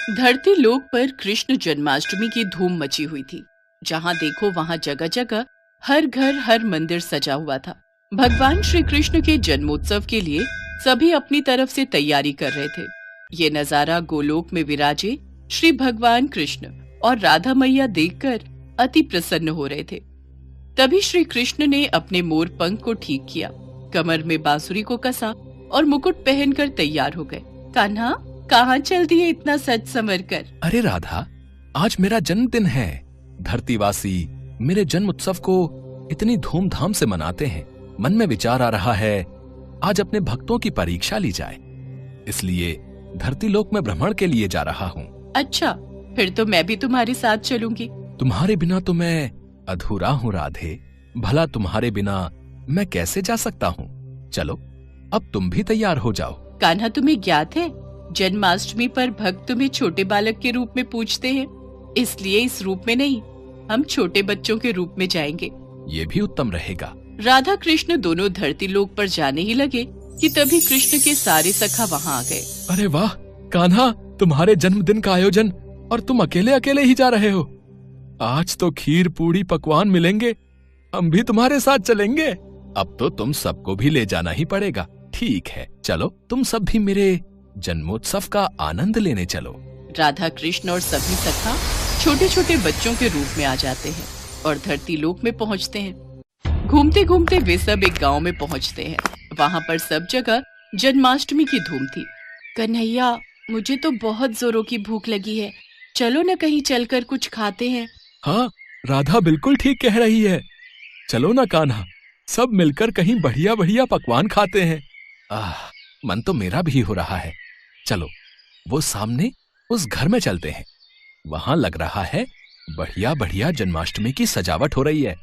धरती लोक पर कृष्ण जन्माष्टमी की धूम मची हुई थी। जहाँ देखो वहाँ जगह जगह हर घर हर मंदिर सजा हुआ था। भगवान श्री कृष्ण के जन्मोत्सव के लिए सभी अपनी तरफ से तैयारी कर रहे थे। ये नजारा गोलोक में विराजे श्री भगवान कृष्ण और राधा मैया देखकर अति प्रसन्न हो रहे थे। तभी श्री कृष्ण ने अपने मोर पंख को ठीक किया, कमर में बांसुरी को कसा और मुकुट पहनकर तैयार हो गए। कान्हा, कहाँ चल दिए इतना सज संवर कर? अरे राधा, आज मेरा जन्मदिन है। धरतीवासी मेरे जन्म उत्सव को इतनी धूमधाम से मनाते हैं। मन में विचार आ रहा है आज अपने भक्तों की परीक्षा ली जाए, इसलिए धरती लोक में भ्रमण के लिए जा रहा हूँ। अच्छा, फिर तो मैं भी तुम्हारे साथ चलूंगी। तुम्हारे बिना तो मैं अधूरा हूँ राधे। भला तुम्हारे बिना मैं कैसे जा सकता हूँ? चलो, अब तुम भी तैयार हो जाओ। कान्हा, तुम्हें ज्ञात है जन्माष्टमी पर भक्त तुम्हें छोटे बालक के रूप में पूजते हैं, इसलिए इस रूप में नहीं, हम छोटे बच्चों के रूप में जाएंगे। ये भी उत्तम रहेगा। राधा कृष्ण दोनों धरती लोक पर जाने ही लगे कि तभी कृष्ण के सारे सखा वहाँ आ गए। अरे वाह कान्हा, तुम्हारे जन्मदिन का आयोजन और तुम अकेले अकेले ही जा रहे हो। आज तो खीर पूड़ी पकवान मिलेंगे, हम भी तुम्हारे साथ चलेंगे। अब तो तुम सबको भी ले जाना ही पड़ेगा। ठीक है, चलो तुम सब भी मेरे जन्मोत्सव का आनंद लेने चलो। राधा कृष्ण और सभी सखा छोटे छोटे बच्चों के रूप में आ जाते हैं और धरती लोक में पहुंचते हैं। घूमते घूमते वे सब एक गांव में पहुंचते हैं। वहां पर सब जगह जन्माष्टमी की धूम थी। कन्हैया, मुझे तो बहुत जोरों की भूख लगी है, चलो न कहीं चलकर कुछ खाते हैं। हाँ, राधा बिल्कुल ठीक कह रही है। चलो ना कान्हा, सब मिलकर कहीं बढ़िया बढ़िया पकवान खाते हैं। मन तो मेरा भी हो रहा है। चलो, वो सामने उस घर में चलते हैं। वहां लग रहा है बढ़िया बढ़िया जन्माष्टमी की सजावट हो रही है।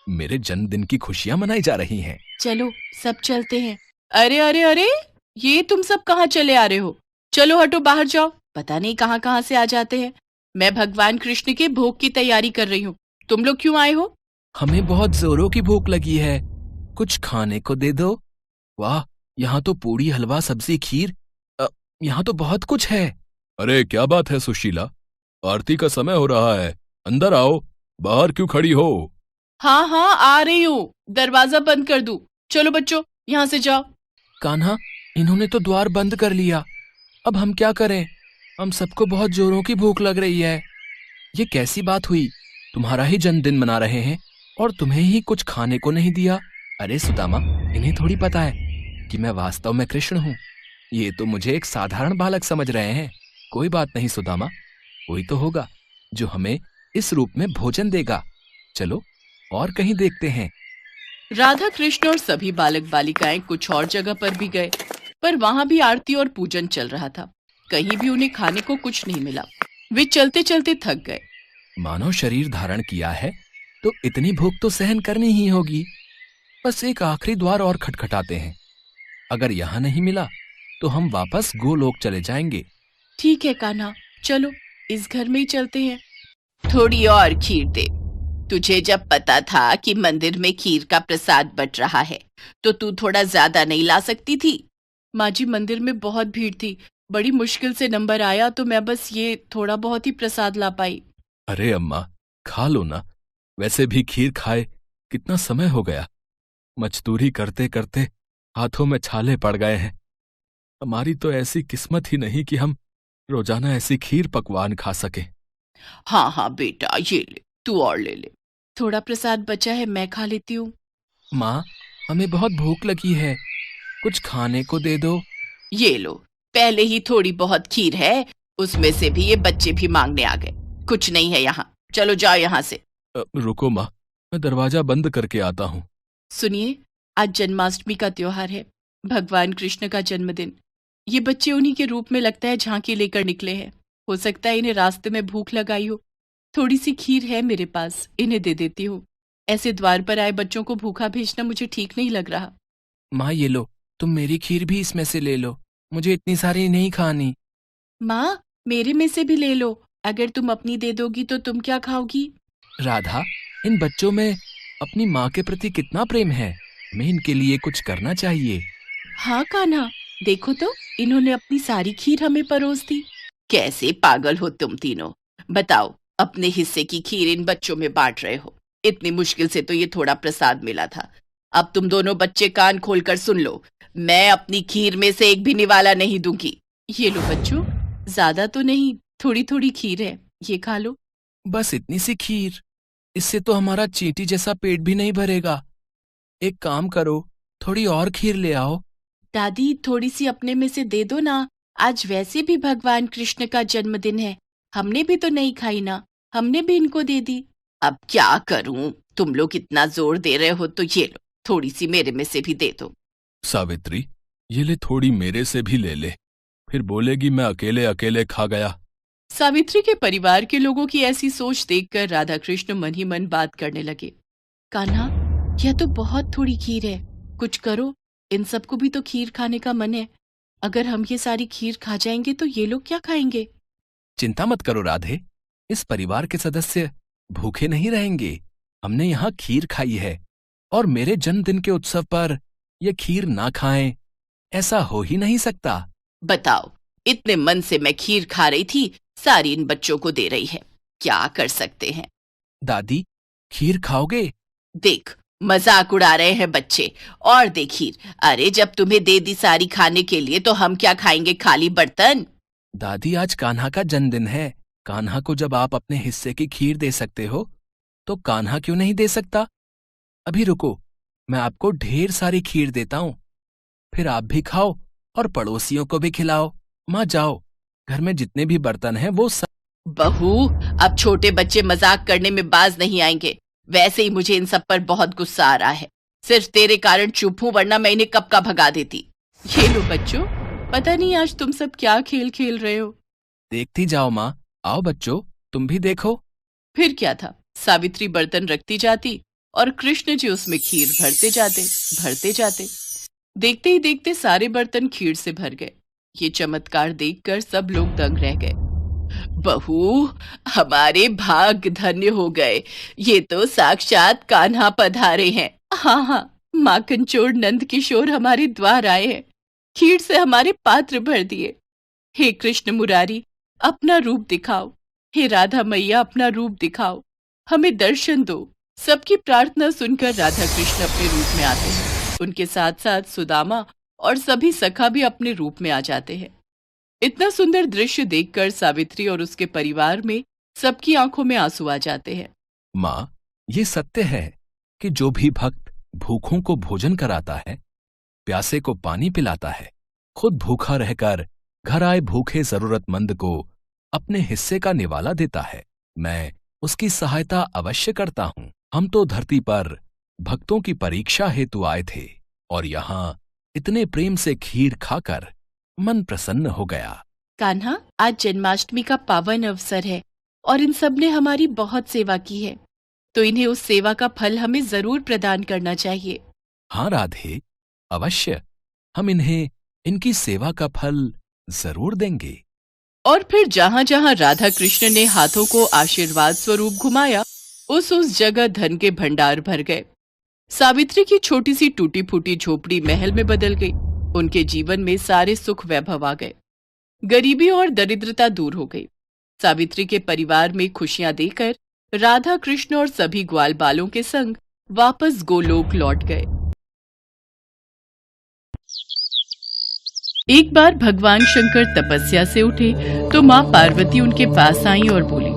मेरे जन्मदिन की खुशियां मनाई जा रही हैं। चलो, सब चलते हैं। अरे अरे अरे, ये तुम सब कहाँ चले आ रहे हो? चलो हटो, बाहर जाओ। पता नहीं कहाँ कहाँ से आ जाते हैं। मैं भगवान कृष्ण के भोग की तैयारी कर रही हूँ। तुम लोग क्यों आए हो? हमें बहुत जोरों की भूख लगी है, कुछ खाने को दे दो। वाह, यहाँ तो पूड़ी, हलवा, सब्जी, खीर, यहाँ तो बहुत कुछ है। अरे क्या बात है सुशीला, आरती का समय हो रहा है, अंदर आओ। बाहर क्यों खड़ी हो? हाँ हाँ, आ रही हूँ। दरवाजा बंद कर दूं? चलो बच्चों, यहाँ से जाओ। कान्हा, इन्होंने तो द्वार बंद कर लिया। अब हम क्या करें? हम सबको बहुत जोरों की भूख लग रही है। ये कैसी बात हुई? तुम्हारा ही जन्मदिन मना रहे हैं और तुम्हें ही कुछ खाने को नहीं दिया। अरे सुदामा, इन्हें थोड़ी पता है कि मैं वास्तव में कृष्ण हूँ। ये तो मुझे एक साधारण बालक समझ रहे हैं। कोई बात नहीं सुदामा, कोई तो होगा जो हमें इस रूप में भोजन देगा। चलो और कहीं देखते हैं। राधा कृष्ण और सभी बालक बालिकाएं कुछ और जगह पर भी गए, पर वहां भी आरती और पूजन चल रहा था। कहीं भी उन्हें खाने को कुछ नहीं मिला। वे चलते चलते थक गए। मानव शरीर धारण किया है तो इतनी भूख तो सहन करनी ही होगी। बस एक आखिरी द्वार और खटखटाते हैं। अगर यहाँ नहीं मिला तो हम वापस गोलोक चले जाएंगे। ठीक है कान्हा, चलो इस घर में ही चलते हैं। थोड़ी और खीर दे। तुझे जब पता था कि मंदिर में खीर का प्रसाद बट रहा है तो तू थोड़ा ज्यादा नहीं ला सकती थी? माँ जी, मंदिर में बहुत भीड़ थी, बड़ी मुश्किल से नंबर आया तो मैं बस ये थोड़ा बहुत ही प्रसाद ला पाई। अरे अम्मा, खा लो ना। वैसे भी खीर खाए कितना समय हो गया। मजदूरी करते करते हाथों में छाले पड़ गए हैं। हमारी तो ऐसी किस्मत ही नहीं कि हम रोजाना ऐसी खीर पकवान खा सके। हाँ हाँ बेटा, ये ले, तू और ले ले। थोड़ा प्रसाद बचा है, मैं खा लेती हूँ। माँ, हमें बहुत भूख लगी है, कुछ खाने को दे दो। ये लो, पहले ही थोड़ी बहुत खीर है, उसमें से भी ये बच्चे भी मांगने आ गए। कुछ नहीं है यहाँ, चलो जाओ यहाँ से। रुको माँ, मैं दरवाजा बंद करके आता हूँ। सुनिए, आज जन्माष्टमी का त्योहार है, भगवान कृष्ण का जन्मदिन। ये बच्चे उन्हीं के रूप में लगता है झांकी लेकर निकले हैं। हो सकता है इन्हें रास्ते में भूख लगाई हो। थोड़ी सी खीर है मेरे पास, इन्हें दे देती हूँ। ऐसे द्वार पर आए बच्चों को भूखा भेजना मुझे ठीक नहीं लग रहा। माँ ये लो, तुम मेरी खीर भी इसमें से ले लो, मुझे इतनी सारी नहीं खानी। माँ, मेरे में से भी ले लो। अगर तुम अपनी दे दोगी तो तुम क्या खाओगी? राधा, इन बच्चों में अपनी माँ के प्रति कितना प्रेम है, हमें इनके लिए कुछ करना चाहिए। हाँ कान्हा, देखो तो इन्होंने अपनी सारी खीर हमें परोस दी। कैसे पागल हो तुम तीनों। बताओ, अपने हिस्से की खीर इन बच्चों में बांट रहे हो। इतनी मुश्किल से तो ये थोड़ा प्रसाद मिला था। अब तुम दोनों बच्चे कान खोलकर सुन लो, मैं अपनी खीर में से एक भी निवाला नहीं दूंगी। ये लो बच्चों, ज्यादा तो नहीं, थोड़ी थोड़ी खीर है, ये खा लो। बस इतनी सी खीर? इससे तो हमारा चींटी जैसा पेट भी नहीं भरेगा। एक काम करो, थोड़ी और खीर ले आओ। दादी, थोड़ी सी अपने में से दे दो ना। आज वैसे भी भगवान कृष्ण का जन्मदिन है, हमने भी तो नहीं खाई ना, हमने भी इनको दे दी। अब क्या करूं, तुम लोग इतना जोर दे रहे हो तो ये लो, थोड़ी सी मेरे में से भी दे दो। सावित्री, ये ले, थोड़ी मेरे से भी ले ले, फिर बोलेगी मैं अकेले अकेले खा गया। सावित्री के परिवार के लोगों की ऐसी सोच देखकर राधा कृष्ण मन ही मन बात करने लगे। कान्हा, यह तो बहुत थोड़ी खीर है, कुछ करो, इन सबको भी तो खीर खाने का मन है। अगर हम ये सारी खीर खा जाएंगे तो ये लोग क्या खाएंगे? चिंता मत करो राधे, इस परिवार के सदस्य भूखे नहीं रहेंगे। हमने यहाँ खीर खाई है, और मेरे जन्मदिन के उत्सव पर ये खीर ना खाएं, ऐसा हो ही नहीं सकता। बताओ, इतने मन से मैं खीर खा रही थी, सारी इन बच्चों को दे रही है, क्या कर सकते हैं? दादी, खीर खाओगे? देख, मजाक उड़ा रहे हैं बच्चे। और दे खीर। अरे जब तुम्हें दे दी सारी खाने के लिए तो हम क्या खाएंगे, खाली बर्तन? दादी, आज कान्हा का जन्मदिन है। कान्हा को जब आप अपने हिस्से की खीर दे सकते हो, तो कान्हा क्यों नहीं दे सकता? अभी रुको, मैं आपको ढेर सारी खीर देता हूं, फिर आप भी खाओ और पड़ोसियों को भी खिलाओ। माँ जाओ, घर में जितने भी बर्तन हैं वो सब। बहू, अब छोटे बच्चे मजाक करने में बाज नहीं आएंगे। वैसे ही मुझे इन सब पर बहुत गुस्सा आ रहा है। सिर्फ तेरे कारण चुप हूं, वरना मैं इन्हें कब का भगा देती। ये लो बच्चों, पता नहीं आज तुम सब क्या खेल खेल रहे हो। देखती जाओ माँ, आओ बच्चों, तुम भी देखो। फिर क्या था, सावित्री बर्तन रखती जाती और कृष्ण जी उसमें खीर भरते जाते। देखते ही देखते सारे बर्तन खीर से भर गए। ये चमत्कार देखकर सब लोग दंग रह गए। बहू, हमारे भाग धन्य हो गए, ये तो साक्षात कान्हा पधारे हैं। हाँ, माखन चोर नंद किशोर हमारे द्वार आए हैं, खीर से हमारे पात्र भर दिए। हे कृष्ण मुरारी, अपना रूप दिखाओ। हे राधा मैया, अपना रूप दिखाओ, हमें दर्शन दो। सबकी प्रार्थना सुनकर राधा कृष्ण अपने रूप में आते हैं। उनके साथ साथ सुदामा और सभी सखा भी अपने रूप में आ जाते हैं। इतना सुंदर दृश्य देखकर सावित्री और उसके परिवार में सबकी आंखों में आंसू आ जाते हैं। माँ, ये सत्य है कि जो भी भक्त भूखों को भोजन कराता है, प्यासे को पानी पिलाता है, खुद भूखा रहकर घर आए भूखे जरूरतमंद को अपने हिस्से का निवाला देता है, मैं उसकी सहायता अवश्य करता हूँ। हम तो धरती पर भक्तों की परीक्षा हेतु आए थे, और यहाँ इतने प्रेम से खीर खाकर मन प्रसन्न हो गया। कान्हा, आज जन्माष्टमी का पावन अवसर है और इन सब ने हमारी बहुत सेवा की है, तो इन्हें उस सेवा का फल हमें जरूर प्रदान करना चाहिए। हाँ राधे, अवश्य, हम इन्हें इनकी सेवा का फल जरूर देंगे। और फिर जहाँ जहाँ राधा कृष्ण ने हाथों को आशीर्वाद स्वरूप घुमाया, उस जगह धन के भंडार भर गए। सावित्री की छोटी सी टूटी फूटी झोपड़ी महल में बदल गई। उनके जीवन में सारे सुख वैभव आ गए, गरीबी और दरिद्रता दूर हो गई। सावित्री के परिवार में खुशियां देकर राधा कृष्ण और सभी ग्वाल बालों के संग वापस गोलोक लौट गए। एक बार भगवान शंकर तपस्या से उठे तो माँ पार्वती उनके पास आई और बोली,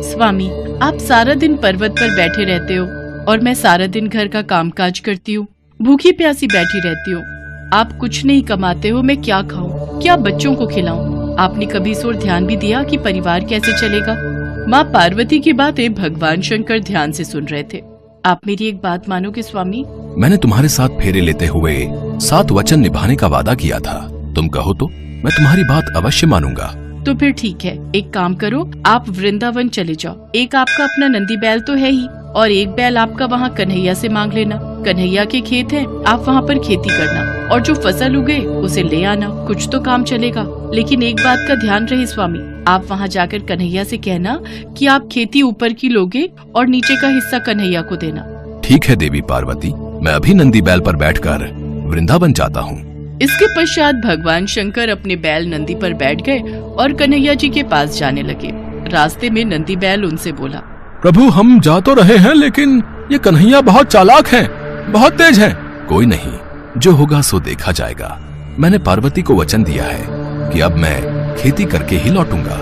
स्वामी, आप सारा दिन पर्वत पर बैठे रहते हो और मैं सारा दिन घर का कामकाज करती हूँ, भूखी प्यासी बैठी रहती हूँ। आप कुछ नहीं कमाते हो, मैं क्या खाऊं, क्या बच्चों को खिलाऊं? आपने कभी इस ओर ध्यान भी दिया कि परिवार कैसे चलेगा? माँ पार्वती की बातें भगवान शंकर ध्यान से सुन रहे थे। आप मेरी एक बात मानोगे स्वामी? मैंने तुम्हारे साथ फेरे लेते हुए 7 वचन निभाने का वादा किया था। तुम कहो तो मैं तुम्हारी बात अवश्य मानूंगा। तो फिर ठीक है, एक काम करो, आप वृंदावन चले जाओ। एक आपका अपना नंदी बैल तो है ही, और एक बैल आपका वहाँ कन्हैया से मांग लेना। कन्हैया के खेत हैं, आप वहाँ पर खेती करना और जो फसल उगे उसे ले आना, कुछ तो काम चलेगा। लेकिन एक बात का ध्यान रहे स्वामी, आप वहाँ जाकर कन्हैया से कहना कि आप खेती ऊपर की लोगे और नीचे का हिस्सा कन्हैया को देना। ठीक है देवी पार्वती, मैं अभी नंदी बैल पर बैठकर वृंदावन जाता हूँ। इसके पश्चात भगवान शंकर अपने बैल नंदी पर बैठ गए और कन्हैया जी के पास जाने लगे। रास्ते में नंदी बैल उनसे बोला, प्रभु हम जा तो रहे हैं, लेकिन ये कन्हैया बहुत चालाक है, बहुत तेज है। कोई नहीं, जो होगा सो देखा जाएगा। मैंने पार्वती को वचन दिया है कि अब मैं खेती करके ही लौटूंगा।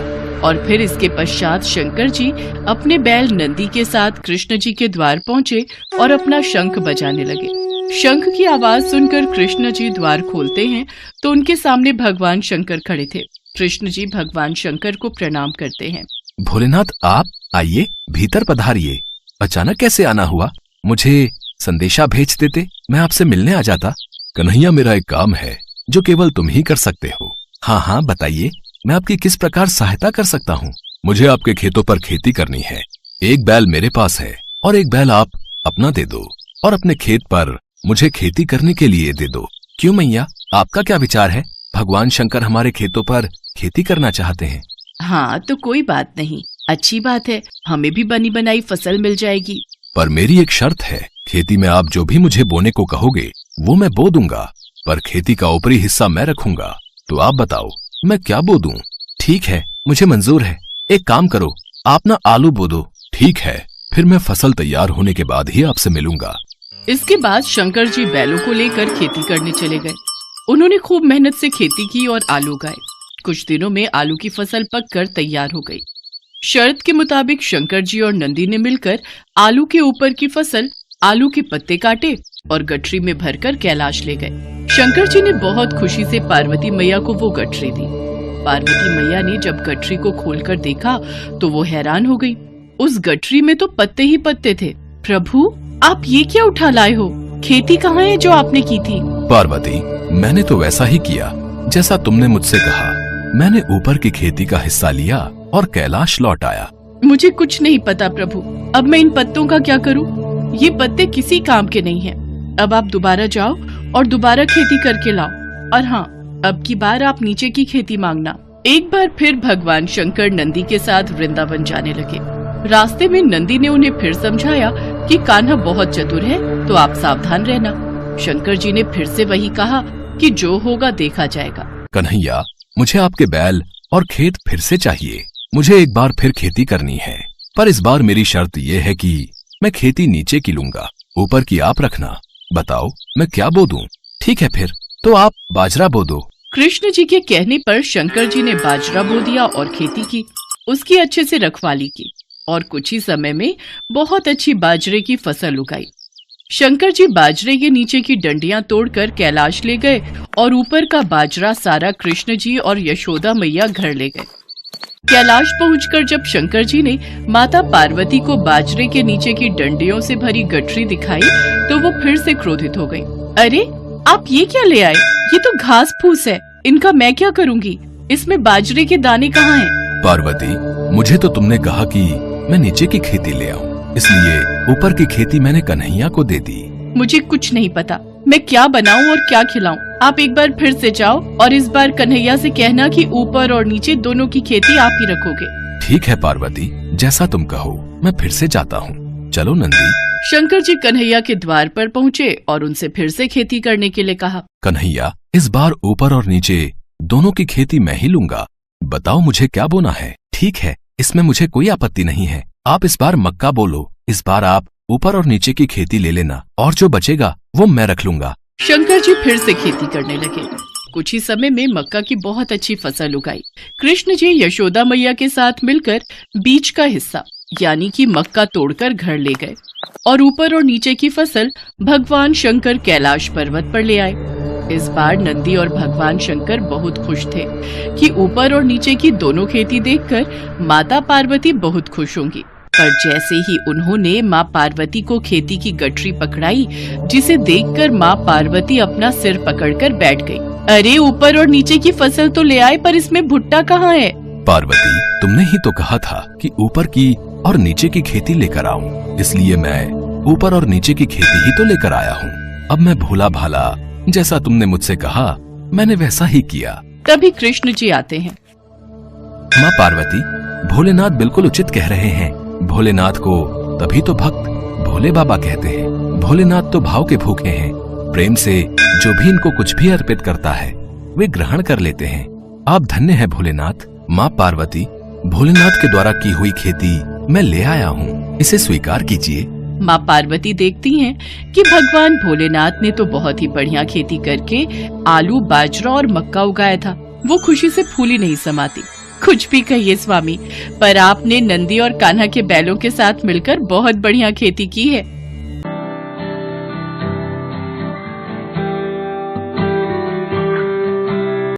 और फिर इसके पश्चात शंकर जी अपने बैल नंदी के साथ कृष्ण जी के द्वार पहुँचे और अपना शंख बजाने लगे। शंख की आवाज सुनकर कृष्ण जी द्वार खोलते हैं तो उनके सामने भगवान शंकर खड़े थे। कृष्ण जी भगवान शंकर को प्रणाम करते हैं। भोलेनाथ आप आइए, भीतर पधारिए। अचानक कैसे आना हुआ? मुझे संदेशा भेज देते, मैं आपसे मिलने आ जाता। कन्हैया मेरा एक काम है जो केवल तुम ही कर सकते हो। हाँ हाँ बताइए, मैं आपकी किस प्रकार सहायता कर सकता हूँ? मुझे आपके खेतों पर खेती करनी है। एक बैल मेरे पास है और एक बैल आप अपना दे दो और अपने खेत पर मुझे खेती करने के लिए दे दो। क्यों मैया, आपका क्या विचार है? भगवान शंकर हमारे खेतों पर खेती करना चाहते हैं। हाँ तो कोई बात नहीं, अच्छी बात है, हमें भी बनी बनाई फसल मिल जाएगी। पर मेरी एक शर्त है, खेती में आप जो भी मुझे बोने को कहोगे वो मैं बो दूंगा, पर खेती का ऊपरी हिस्सा मैं रखूंगा। तो आप बताओ मैं क्या बो दूं? ठीक है, मुझे मंजूर है। एक काम करो, आप ना आलू बो दो। ठीक है, फिर मैं फसल तैयार होने के बाद ही आपसे मिलूंगा। इसके बाद शंकर जी बैलों को लेकर खेती करने चले गए। उन्होंने खूब मेहनत से खेती की और आलू उगाए। कुछ दिनों में आलू की फसल पककर तैयार हो गई। शर्त के मुताबिक शंकर जी और नंदी ने मिलकर आलू के ऊपर की फसल, आलू के पत्ते काटे और गठरी में भरकर कैलाश ले गए। शंकर जी ने बहुत खुशी से पार्वती मैया को वो गठरी दी। पार्वती मैया ने जब गठरी को खोलकर देखा तो वो हैरान हो गई। उस गठरी में तो पत्ते ही पत्ते थे। प्रभु आप ये क्या उठा लाए हो? खेती कहाँ है जो आपने की थी? पार्वती, मैंने तो वैसा ही किया जैसा तुमने मुझसे कहा। मैंने ऊपर की खेती का हिस्सा लिया और कैलाश लौट आया। मुझे कुछ नहीं पता प्रभु, अब मैं इन पत्तों का क्या करूं? ये पत्ते किसी काम के नहीं हैं। अब आप दोबारा जाओ और दोबारा खेती करके लाओ। और हाँ, अब की बार आप नीचे की खेती मांगना। एक बार फिर भगवान शंकर नंदी के साथ वृंदावन जाने लगे। रास्ते में नंदी ने उन्हें फिर समझाया कि कान्हा बहुत चतुर है, तो आप सावधान रहना। शंकर जी ने फिर से वही कहा कि जो होगा देखा जाएगा। कन्हैया, मुझे आपके बैल और खेत फिर से चाहिए। मुझे एक बार फिर खेती करनी है, पर इस बार मेरी शर्त ये है कि मैं खेती नीचे की लूंगा, ऊपर की आप रखना। बताओ मैं क्या बो दूं? ठीक है, फिर तो आप बाजरा बो दो। कृष्ण जी के कहने पर शंकर जी ने बाजरा बो दिया और खेती की। उसकी अच्छे से रखवाली की और कुछ ही समय में बहुत अच्छी बाजरे की फसल उगाई। शंकर जी बाजरे के नीचे की डंडियां तोड़कर कैलाश ले गए और ऊपर का बाजरा सारा कृष्ण जी और यशोदा मैया घर ले गए। कैलाश पहुंचकर जब शंकर जी ने माता पार्वती को बाजरे के नीचे की डंडियों से भरी गठरी दिखाई तो वो फिर से क्रोधित हो गई। अरे आप ये क्या ले आए? ये तो घास फूस है, इनका मैं क्या करूंगी? इसमें बाजरे के दाने कहाँ हैं? पार्वती, मुझे तो तुमने कहा कि मैं नीचे की खेती ले आऊं, इसलिए ऊपर की खेती मैंने कन्हैया को दे दी। मुझे कुछ नहीं पता, मैं क्या बनाऊं और क्या खिलाऊं। आप एक बार फिर से जाओ और इस बार कन्हैया से कहना कि ऊपर और नीचे दोनों की खेती आप ही रखोगे। ठीक है पार्वती, जैसा तुम कहो, मैं फिर से जाता हूँ। चलो नंदी। शंकर जी कन्हैया के द्वार पर पहुँचे और उनसे फिर से खेती करने के लिए कहा। कन्हैया, इस बार ऊपर और नीचे दोनों की खेती मैं ही लूंगा। बताओ मुझे क्या बोना है? ठीक है, इसमें मुझे कोई आपत्ति नहीं है। आप इस बार मक्का बोलो। इस बार आप ऊपर और नीचे की खेती ले लेना और जो बचेगा वो मैं रख लूंगा। शंकर जी फिर से खेती करने लगे। कुछ ही समय में मक्का की बहुत अच्छी फसल उगाई। कृष्ण जी यशोदा मैया के साथ मिलकर बीच का हिस्सा यानी कि मक्का तोड़कर घर ले गए और ऊपर और नीचे की फसल भगवान शंकर कैलाश पर्वत पर ले आए। इस बार नंदी और भगवान शंकर बहुत खुश थे कि ऊपर और नीचे की दोनों खेती देखकर माता पार्वती बहुत खुश होंगी। पर जैसे ही उन्होंने माँ पार्वती को खेती की गठरी पकड़ाई, जिसे देखकर माँ पार्वती अपना सिर पकड़कर बैठ गई। अरे ऊपर और नीचे की फसल तो ले आए, पर इसमें भुट्टा कहाँ है? पार्वती, तुमने ही तो कहा था कि ऊपर की और नीचे की खेती लेकर आऊं, इसलिए मैं ऊपर और नीचे की खेती ही तो लेकर आया हूँ। अब मैं भोला भाला जैसा तुमने मुझसे कहा मैंने वैसा ही किया। तभी कृष्ण जी आते हैं। माँ पार्वती, भोलेनाथ बिल्कुल उचित कह रहे हैं। भोलेनाथ को तभी तो भक्त भोले बाबा कहते हैं। भोलेनाथ तो भाव के भूखे हैं, प्रेम से जो भी इनको कुछ भी अर्पित करता है वे ग्रहण कर लेते हैं। आप धन्य हैं भोलेनाथ। माँ पार्वती, भोलेनाथ के द्वारा की हुई खेती मैं ले आया हूँ, इसे स्वीकार कीजिए। माँ पार्वती देखती हैं कि भगवान भोलेनाथ ने तो बहुत ही बढ़िया खेती करके आलू, बाजरा और मक्का उगाया था। वो खुशी से फूली नहीं समाती। कुछ भी कहिए स्वामी, पर आपने नंदी और कान्हा के बैलों के साथ मिलकर बहुत बढ़िया खेती की है।